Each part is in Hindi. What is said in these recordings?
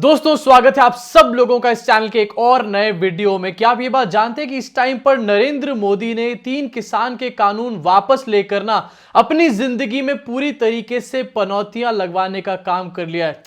दोस्तों स्वागत है आप सब लोगों का इस चैनल के एक और नए वीडियो में। क्या आप ये बात जानते हैं कि इस टाइम पर नरेंद्र मोदी ने 3 किसान के कानून वापस लेकर ना अपनी जिंदगी में पूरी तरीके से पनौतियां लगवाने का काम कर लिया है।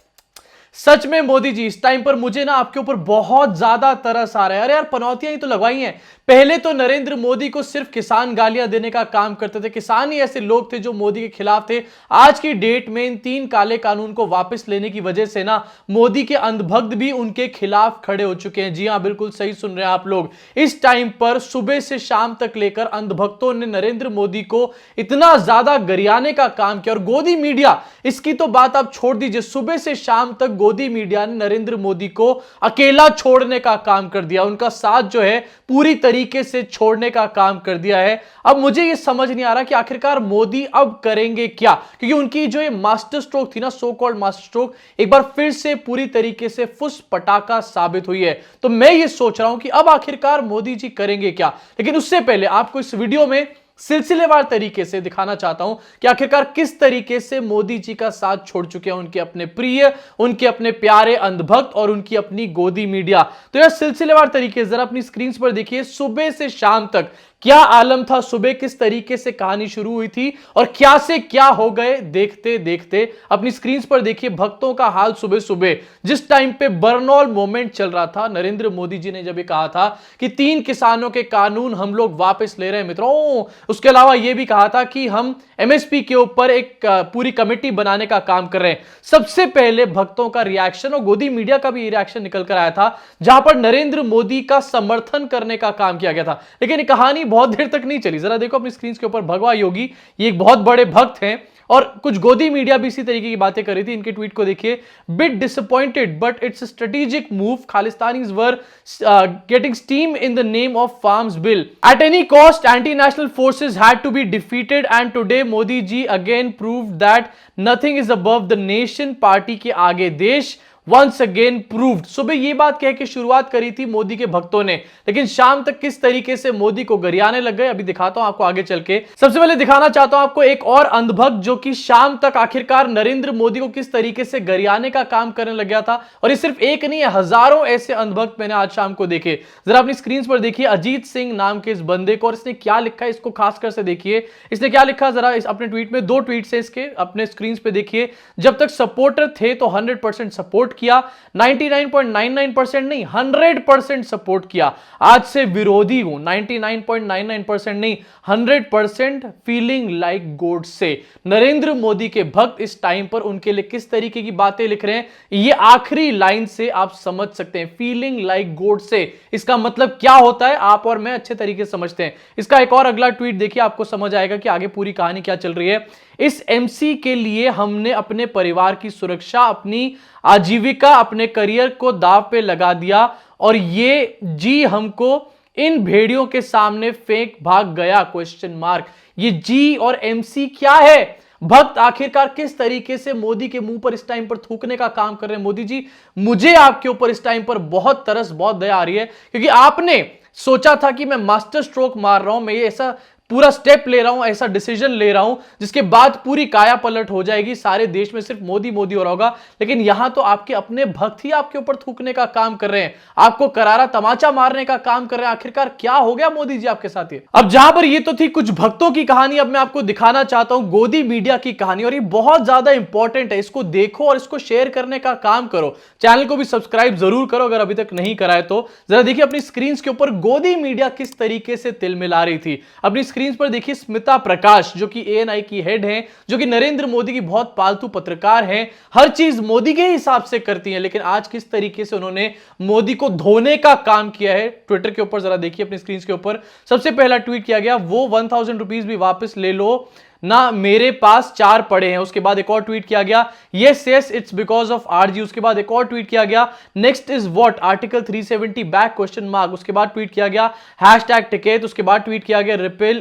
सच में मोदी जी इस टाइम पर मुझे ना आपके ऊपर बहुत ज्यादा तरस आ रहा है। अरे यार पनौतियां ही तो लगवाई हैं। पहले तो नरेंद्र मोदी को सिर्फ किसान गालियां देने का काम करते थे, किसान ही ऐसे लोग थे जो मोदी के खिलाफ थे। आज की डेट में इन 3 काले कानून को वापस लेने की वजह से ना मोदी के अंधभक्त भी उनके खिलाफ खड़े हो चुके हैं। जी हां, बिल्कुल सही सुन रहे हैं आप लोग। इस टाइम पर सुबह से शाम तक लेकर अंधभक्तों ने नरेंद्र मोदी को इतना ज्यादा गरियाने का काम किया। और गोदी मीडिया, इसकी तो बात आप छोड़ दीजिए, सुबह से शाम तक गोदी मीडिया ने नरेंद्र मोदी को अकेला छोड़ने का काम कर दिया, उनका साथ जो है पूरी तरीके से छोड़ने का काम कर दिया है। अब मुझे यह समझ नहीं आ रहा कि आखिरकार मोदी अब करेंगे क्या, क्योंकि उनकी जो ये मास्टर स्ट्रोक थी ना, सो कॉल्ड मास्टर स्ट्रोक, एक बार फिर से पूरी तरीके से फुस पटाखा साबित हुई है। तो मैं ये सोच रहा हूं कि अब आखिरकार मोदी जी करेंगे क्या। लेकिन उससे पहले आपको इस वीडियो में सिलसिलेवार तरीके से दिखाना चाहता हूं कि आखिरकार किस तरीके से मोदी जी का साथ छोड़ चुके हैं उनके अपने प्रिय, उनके अपने प्यारे अंधभक्त और उनकी अपनी गोदी मीडिया। तो यह सिलसिलेवार तरीके से जरा अपनी स्क्रीन पर देखिए, सुबह से शाम तक क्या आलम था, सुबह किस तरीके से कहानी शुरू हुई थी और क्या से क्या हो गए देखते देखते। अपनी स्क्रीन पर देखिए भक्तों का हाल सुबह सुबह, जिस टाइम पे बर्नौल मोमेंट चल रहा था, नरेंद्र मोदी जी ने जब ये कहा था कि 3 किसानों के कानून हम लोग वापस ले रहे हैं मित्रों। उसके अलावा यह भी कहा था कि हम एमएसपी के ऊपर एक पूरी कमेटी बनाने का काम कर रहे हैं। सबसे पहले भक्तों का रिएक्शन और गोदी मीडिया का भी रिएक्शन निकल कर आया था, जहां पर नरेंद्र मोदी का समर्थन करने का काम किया गया था। लेकिन ये कहानी बहुत देर तक नहीं चली। जरा देखो अपनी स्क्रीन के ऊपर, भगवा योगी ये एक बहुत बड़े भक्त हैं और कुछ गोदी मीडिया भी इसी तरीके की बातें कर रही थी। इनके ट्वीट को देखिए, bit disappointed but it's strategic move, Khalistanis were getting steam in the name of farms bill, at any cost anti national forces had to be defeated and today Modi ji again proved that nothing is above the nation, party के आगे देश, वंस अगेन प्रूव्ड। सुबह ये बात कह के शुरुआत करी थी मोदी के भक्तों ने, लेकिन शाम तक किस तरीके से मोदी को गरियाने लग गए अभी दिखाता हूं आपको आगे चल के। सबसे पहले दिखाना चाहता हूं आपको एक और अंधभक्त जो कि शाम तक आखिरकार नरेंद्र मोदी को किस तरीके से गरियाने का काम करने लग गया था। और ये सिर्फ एक नहीं है, हजारों ऐसे अंधभक्त मैंने आज शाम को देखे। जरा अपनी स्क्रीन पर देखिए अजीत सिंह नाम के इस बंदे को, और इसने क्या लिखा है इसको खासकर से देखिए। इसने क्या लिखा जरा अपने ट्वीट में, 2 ट्वीट है इसके, अपने स्क्रीन पे देखिए। जब तक सपोर्टर थे तो 100% सपोर्ट किया, 99.99% नहीं 100% सपोर्ट किया। आज से विरोधी हूं, 99.99% नहीं 100% फीलिंग लाइक गॉड से। नरेंद्र मोदी के भक्त इस टाइम पर उनके लिए किस तरीके की बातें लिख रहे हैं, ये आखिरी लाइन से आप समझ सकते हैं। फीलिंग लाइक गॉड से इसका मतलब क्या होता है आप और मैं अच्छे तरीके से समझते हैं। इसका एक और अगला ट्वीट देखिए, आपको समझ आएगा कि आगे पूरी कहानी क्या चल रही है। इस एमसी के लिए हमने अपने परिवार की सुरक्षा, अपनी आजीविका, अपने करियर को दांव पे लगा दिया और ये जी हमको इन भेड़ियों के सामने फेंक भाग गया, क्वेश्चन मार्क। ये जी और एमसी क्या है? भक्त आखिरकार किस तरीके से मोदी के मुंह पर इस टाइम पर थूकने का काम कर रहे हैं। मोदी जी, मुझे आपके ऊपर इस टाइम पर बहुत तरस, बहुत दया आ रही है, क्योंकि आपने सोचा था कि मैं मास्टर स्ट्रोक मार रहा हूं, मैं ये ऐसा पूरा स्टेप ले रहा हूं, ऐसा डिसीजन ले रहा हूं जिसके बाद पूरी काया पलट हो जाएगी, सारे देश में सिर्फ मोदी मोदी हो रहा होगा। लेकिन यहां तो आपके अपने भक्त ही आपके ऊपर थूकने का काम कर रहे हैं, आपको करारा तमाचा मारने का काम कर रहे हैं। आखिरकार क्या हो गया मोदी जी आपके साथ? ये अब जहां पर ये तो थी कुछ भक्तों की कहानी, अब मैं आपको दिखाना चाहता हूं गोदी मीडिया की कहानी, और ये बहुत ज्यादा इंपॉर्टेंट है। इसको देखो और इसको शेयर करने का काम करो, चैनल को भी सब्सक्राइब जरूर करो अगर अभी तक नहीं करा है तो। जरा देखिए अपनी स्क्रीन के ऊपर गोदी मीडिया किस तरीके से तिलमिला रही थी। अपनी स्क्रीन पर देखिए स्मिता प्रकाश जो कि एएनआई की हेड हैं, जो कि नरेंद्र मोदी की बहुत पालतू पत्रकार हैं, हर चीज मोदी के हिसाब से करती हैं। लेकिन आज किस तरीके से उन्होंने मोदी को धोने का काम किया है ट्विटर के ऊपर, जरा देखिए अपनी स्क्रीन के ऊपर। सबसे पहला ट्वीट किया गया, वो 1000 रुपीज भी वापस ले लो ना, मेरे पास 4 पड़े हैं। उसके बाद एक और ट्वीट किया गया, yes yes it's because of RG. उसके बाद एक और ट्वीट किया गया, next is what, article 370 back, question mark. उसके बाद ट्वीट किया गया हैशटैग टिकट। उसके बाद ट्वीट किया गया,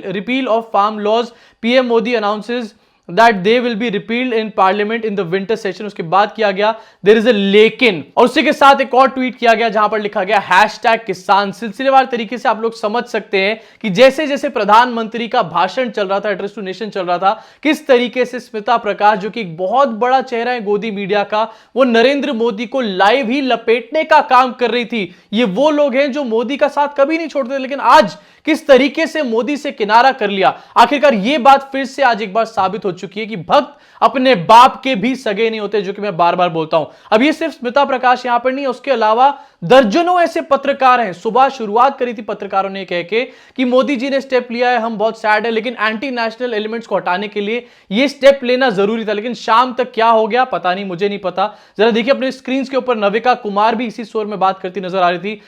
repeal of farm laws, PM Modi announces that they will be repealed in parliament in the winter session. उसके बाद किया गया देयर इज अ लेकिन, और उसी के साथ एक और ट्वीट किया गया जहां पर लिखा गया #किसान। सिलसिलेवार तरीके से आप लोग समझ सकते हैं कि जैसे जैसे प्रधानमंत्री का भाषण चल रहा था, एड्रेस टू नेशन चल रहा था, किस तरीके से स्मिता प्रकाश जो कि एक बहुत बड़ा चेहरा है गोदी मीडिया का, वो नरेंद्र मोदी को लाइव ही लपेटने का काम कर रही थी। ये वो लोग हैं जो मोदी का साथ कभी नहीं छोड़ते, लेकिन आज किस तरीके से मोदी से किनारा कर लिया। आखिरकार यह बात फिर से आज एक बार साबित हो चुकी है कि भक्त अपने बाप के भी सगे नहीं होते, जो कि मैं बार बार बोलता हूं। अब ये सिर्फ स्मिता प्रकाश यहां पर नहीं है, उसके अलावा दर्जनों ऐसे पत्रकार हैं। सुबह शुरुआत करी थी पत्रकारों ने कह के कि मोदी जी ने स्टेप लिया है, हम बहुत सैड है, लेकिन एंटी नेशनल एलिमेंट्स को हटाने के लिए यह स्टेप लेना जरूरी था। लेकिन शाम तक क्या हो गया पता नहीं, मुझे नहीं पता। जरा देखिए अपने स्क्रीन के ऊपर नविका कुमार भी इसी शोर में बात करती नजर आ रही थी।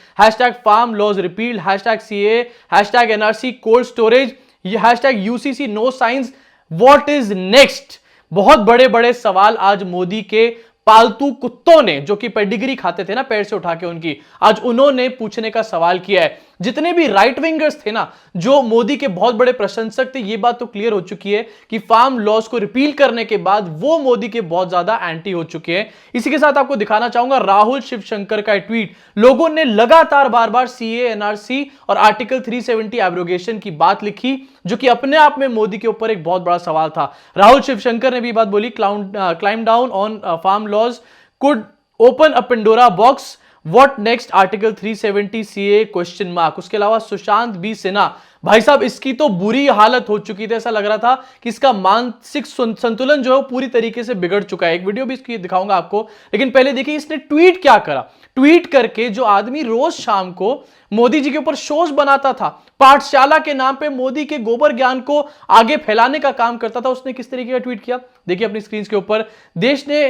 #Farm laws repealed, #CAA, #NRC cold storage, #UCC no science, what is next. बहुत बड़े बड़े सवाल आज मोदी के पालतू कुत्तों ने, जो कि पेडिग्री खाते थे ना पैर से उठा के उनकी, आज उन्होंने पूछने का सवाल किया है। जितने भी राइट विंगर्स थे ना, जो मोदी के बहुत बड़े प्रशंसक थे, यह बात तो क्लियर हो चुकी है कि फार्म लॉज को रिपील करने के बाद वो मोदी के बहुत ज्यादा एंटी हो चुके हैं। इसी के साथ आपको दिखाना चाहूंगा राहुल शिवशंकर का ट्वीट। लोगों ने लगातार बार बार CAA, NRC और आर्टिकल 370 एब्रोगेशन की बात लिखी, जो कि अपने आप में मोदी के ऊपर एक बहुत बड़ा सवाल था। राहुल शिवशंकर ने भी बात बोली, climb down on farm laws could open a Pandora box, what next, article 370 CAA ? उसके अलावा सुशांत बी सिन्हा, भाई साहब इसकी तो बुरी हालत हो चुकी थी। ऐसा लग रहा था कि इसका मानसिक संतुलन जो है वो पूरी तरीके से बिगड़ चुका है। एक वीडियो भी इसकी दिखाऊंगा आपको, लेकिन पहले देखिए इसने ट्वीट क्या करा। ट्वीट करके जो आदमी रोज शाम को मोदी जी के ऊपर शोज बनाता था, पाठशाला के नाम पे मोदी के गोबर ज्ञान को आगे फैलाने का काम करता था, उसने किस तरीके का ट्वीट किया देखिए अपनी स्क्रीन के ऊपर। देश ने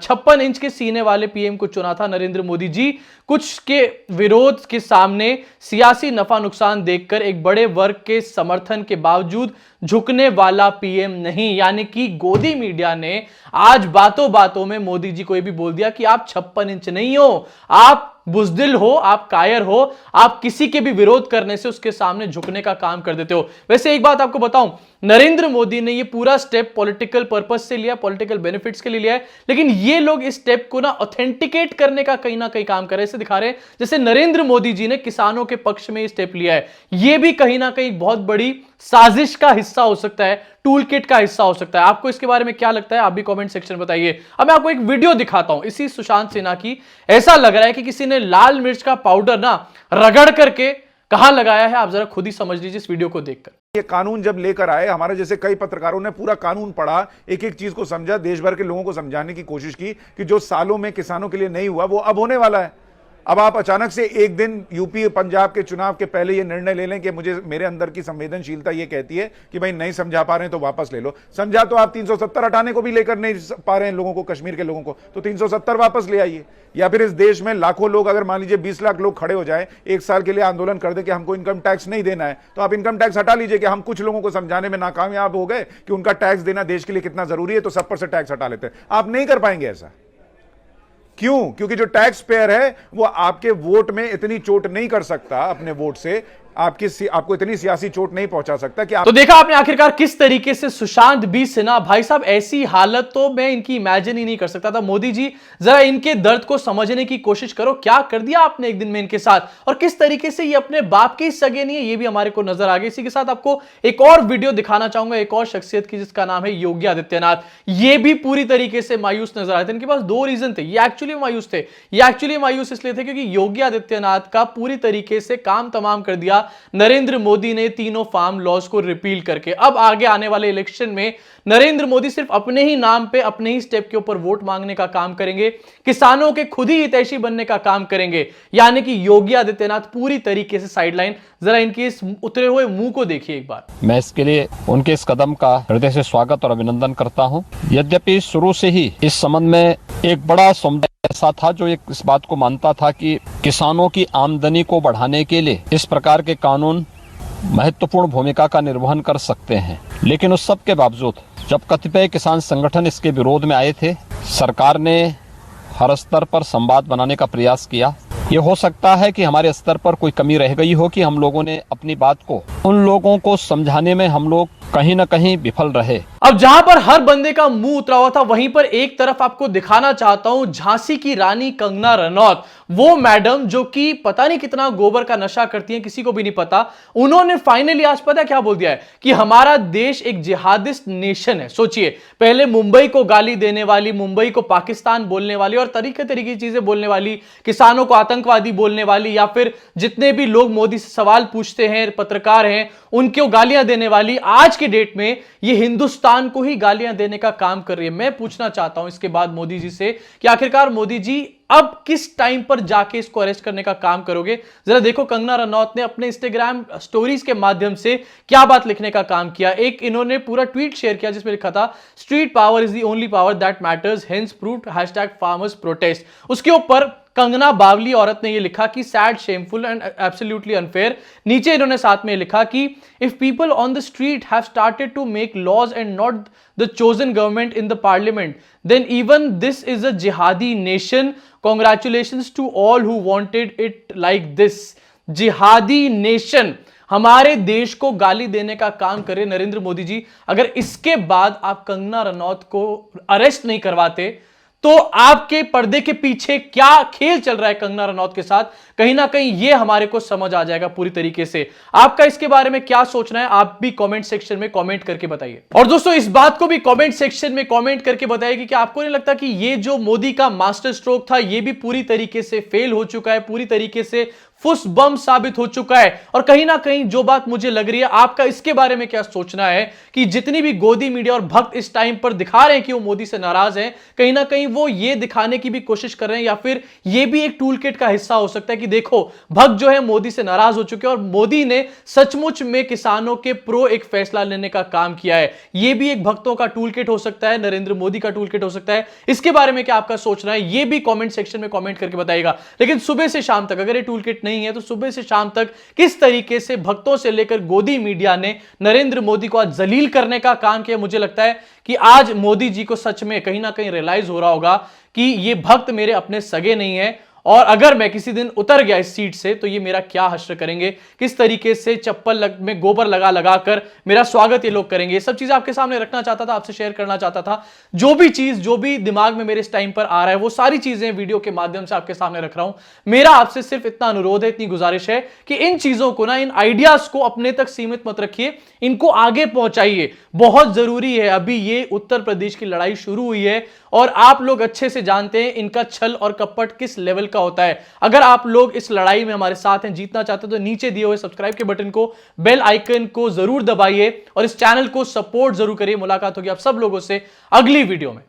56 इंच के सीने वाले पीएम को चुना था नरेंद्र मोदी जी, कुछ के विरोध के सामने सियासी नफा नुकसान देखकर एक बड़े वर्ग के समर्थन के बावजूद झुकने वाला पीएम नहीं। यानी कि गोदी मीडिया ने आज बातों बातों में मोदी जी को यह भी बोल दिया कि आप 56 इंच नहीं हो, आप बुजदिल हो, आप कायर हो, आप किसी के भी विरोध करने से उसके सामने झुकने का काम कर देते हो। वैसे एक बात आपको बताऊं, नरेंद्र मोदी ने ये पूरा स्टेप पॉलिटिकल पर्पस से लिया, पॉलिटिकल बेनिफिट्स के लिए लिया है, लेकिन ये लोग इस स्टेप को ना ऑथेंटिकेट करने का कहीं ना कहीं काम कर रहे हैं। ऐसे दिखा रहे हैं जैसे नरेंद्र मोदी जी ने किसानों के पक्ष में ये स्टेप लिया है। ये भी कहीं ना कहीं बहुत बड़ी साजिश का हिस्सा हो सकता है, टूल किट का हिस्सा हो सकता है। आपको इसके बारे में क्या लगता है, आप भी कमेंट सेक्शन में बताइए। अब मैं आपको एक वीडियो दिखाता हूं इसी सुशांत सिन्हा की। ऐसा लग रहा है कि किसी ने लाल मिर्च का पाउडर ना रगड़ करके कहां लगाया है, आप जरा खुद ही समझ लीजिए इस वीडियो को देखकर। ये कानून जब लेकर आए, हमारे जैसे कई पत्रकारों ने पूरा कानून पढ़ा, एक एक चीज को समझा, देश भर के लोगों को समझाने की कोशिश की कि जो सालों में किसानों के लिए नहीं हुआ वो अब होने वाला है। अब आप अचानक से एक दिन यूपी पंजाब के चुनाव के पहले ये निर्णय ले लें कि मुझे, मेरे अंदर की संवेदनशीलता ये कहती है कि भाई नहीं समझा पा रहे हैं तो वापस ले लो। समझा तो आप 370 हटाने को भी लेकर नहीं पा रहे हैं लोगों को, कश्मीर के लोगों को, तो 370 वापस ले आइए। या फिर इस देश में लाखों लोग, अगर मान लीजिए 20 लाख लोग खड़े हो जाए, एक साल के लिए आंदोलन कर दे कि हमको इनकम टैक्स नहीं देना है, तो आप इनकम टैक्स हटा लीजिए। कि हम कुछ लोगों को समझाने में नाकामयाब हो गए कि उनका टैक्स देना देश के लिए कितना जरूरी है, तो सब पर से टैक्स हटा लेते हैं। आप नहीं कर पाएंगे ऐसा। क्यों? क्योंकि जो टैक्स पेयर है वो आपके वोट में इतनी चोट नहीं कर सकता, अपने वोट से आपको इतनी सियासी चोट नहीं पहुंचा सकता कि तो देखा आपने आखिरकार किस तरीके से सुशांत बी सिन्हा, भाई साहब ऐसी हालत तो मैं इनकी इमेजिन ही नहीं कर सकता था। मोदी जी जरा इनके दर्द को समझने की कोशिश करो, क्या कर दिया आपने एक दिन में इनके साथ, और किस तरीके से ये अपने बाप के ही सगे नहीं है, ये भी हमारे को नजर आ गया। इसी के साथ आपको एक और वीडियो दिखाना चाहूंगा एक और शख्सियत की, जिसका नाम है योगी आदित्यनाथ। ये भी पूरी तरीके से मायूस नजर आए थे। इनके पास दो रीजन थे, ये एक्चुअली मायूस थे। ये एक्चुअली मायूस इसलिए थे क्योंकि योगी आदित्यनाथ का पूरी तरीके से काम तमाम कर दिया नरेंद्र मोदी ने तीनों फार्म लॉज को रिपील करके। अब आगे आने वाले इलेक्शन में नरेंद्र मोदी सिर्फ अपने ही नाम पे, अपने ही स्टेप के ऊपर वोट मांगने का काम करेंगे, किसानों के खुद ही हितैषी बनने का काम करेंगे। यानी कि योगी आदित्यनाथ पूरी तरीके से साइडलाइन। जरा इनके इस उतरे हुए मुंह को देखिए एक बार। मैं इसके लिए उनके इस कदम का हृदय से स्वागत और अभिनंदन करता हूं। यद्यपि शुरू से ही इस संबंध में एक बड़ा समुदाय ऐसा था जो इस बात को मानता था कि किसानों की आमदनी को बढ़ाने के लिए इस प्रकार के कानून महत्वपूर्ण भूमिका का निर्वहन कर सकते हैं। लेकिन उस सब के बावजूद जब कतिपय किसान संगठन इसके विरोध में आए थे, सरकार ने हर स्तर पर संवाद बनाने का प्रयास किया। ये हो सकता है कि हमारे स्तर पर कोई कमी रह गई हो कि हम लोगों ने अपनी बात को उन लोगों को समझाने में हम लोग कहीं न कहीं विफल रहे। अब जहां पर हर बंदे का मुंह उतरा हुआ था, वहीं पर एक तरफ आपको दिखाना चाहता हूं झांसी की रानी कंगना रनौत, वो मैडम जो कि पता नहीं कितना गोबर का नशा करती हैं, किसी को भी नहीं पता। उन्होंने फाइनली आज पता क्या बोल दिया है कि हमारा देश एक जिहादिस्ट नेशन है। सोचिए, पहले मुंबई को गाली देने वाली, मुंबई को पाकिस्तान बोलने वाली और तरीके तरीके की चीजें बोलने वाली, किसानों को आतंकवादी बोलने वाली, या फिर जितने भी लोग मोदी से सवाल पूछते हैं, पत्रकार हैं, उनको गालियां देने वाली, आज के डेट में ये हिंदुस्तान को ही गालियां देने का काम कर रही है। मैं पूछना चाहता हूं इसके बाद मोदी जी से कि आखिरकार मोदी जी अब किस टाइम पर जाके इसको अरेस्ट करने का काम करोगे। जरा देखो कंगना रनौत ने अपने इंस्टाग्राम स्टोरीज के माध्यम से क्या बात लिखने का काम किया। एक इन्होंने पूरा ट्वीट शेयर किया जिसमें लिखा था, street power is the only power that matters, hence proved #farmers protest। उसके ऊपर कंगना बावली औरत ने यह लिखा कि sad, shameful and absolutely unfair. नीचे इन्होंने साथ में लिखा कि if people on the street have started to make laws and not the chosen government in the parliament, then even this is a jihadi nation. Congratulations to all who wanted it like this. Jihadi nation हमारे देश को गाली देने का काम करे नरेंद्र मोदी जी। अगर इसके बाद आप कंगना रनौत को अरेस्ट नहीं करवाते तो आपके पर्दे के पीछे क्या खेल चल रहा है कंगना रनौत के साथ, कहीं ना कहीं यह हमारे को समझ आ जाएगा पूरी तरीके से। आपका इसके बारे में क्या सोचना है, आप भी कमेंट सेक्शन में कमेंट करके बताइए। और दोस्तों इस बात को भी कमेंट सेक्शन में कमेंट करके बताइए कि आपको नहीं लगता कि ये जो मोदी का मास्टर स्ट्रोक था ये भी पूरी तरीके से फेल हो चुका है, पूरी तरीके से फुस बम साबित हो चुका है। और कहीं ना कहीं जो बात मुझे लग रही है, आपका इसके बारे में क्या सोचना है कि जितनी भी गोदी मीडिया और भक्त इस टाइम पर दिखा रहे हैं कि वो मोदी से नाराज हैं, कहीं ना कहीं वो ये दिखाने की भी कोशिश कर रहे हैं, या फिर ये भी एक टूल किट का हिस्सा हो सकता है कि देखो भक्त जो है मोदी से नाराज हो चुके हैं और मोदी ने सचमुच में किसानों के प्रो एक फैसला लेने का काम किया है। ये भी एक भक्तों का टूल किट हो सकता है, नरेंद्र मोदी का टूल किट हो सकता है। इसके बारे में क्या आपका सोचना है, ये भी कमेंट सेक्शन में कमेंट करके बताइएगा। लेकिन सुबह से शाम तक अगर ये टूल किट नहीं है तो सुबह से शाम तक किस तरीके से भक्तों से लेकर गोदी मीडिया ने नरेंद्र मोदी को आज जलील करने का काम किया, मुझे लगता है कि आज मोदी जी को सच में कहीं ना कहीं रियलाइज हो रहा होगा कि ये भक्त मेरे अपने सगे नहीं है, और अगर मैं किसी दिन उतर गया इस सीट से तो ये मेरा क्या हश्र करेंगे, किस तरीके से चप्पल में गोबर लगा लगा कर मेरा स्वागत ये लोग करेंगे। ये सब चीजें आपके सामने रखना चाहता था, आपसे शेयर करना चाहता था। जो भी चीज जो भी दिमाग में मेरे इस टाइम पर आ रहा है वो सारी चीजें वीडियो के माध्यम से आपके सामने रख रहा हूं। मेरा आपसे सिर्फ इतना अनुरोध है, इतनी गुजारिश है कि इन चीजों को ना, इन आइडियाज को अपने तक सीमित मत रखिए, इनको आगे पहुंचाइए। बहुत जरूरी है, अभी ये उत्तर प्रदेश की लड़ाई शुरू हुई है और आप लोग अच्छे से जानते हैं इनका छल और कपट किस लेवल का होता है। अगर आप लोग इस लड़ाई में हमारे साथ हैं, जीतना चाहते हैं, तो नीचे दिए हुए सब्सक्राइब के बटन को, बेल आइकन को जरूर दबाइए और इस चैनल को सपोर्ट जरूर करिए। मुलाकात होगी आप सब लोगों से अगली वीडियो में।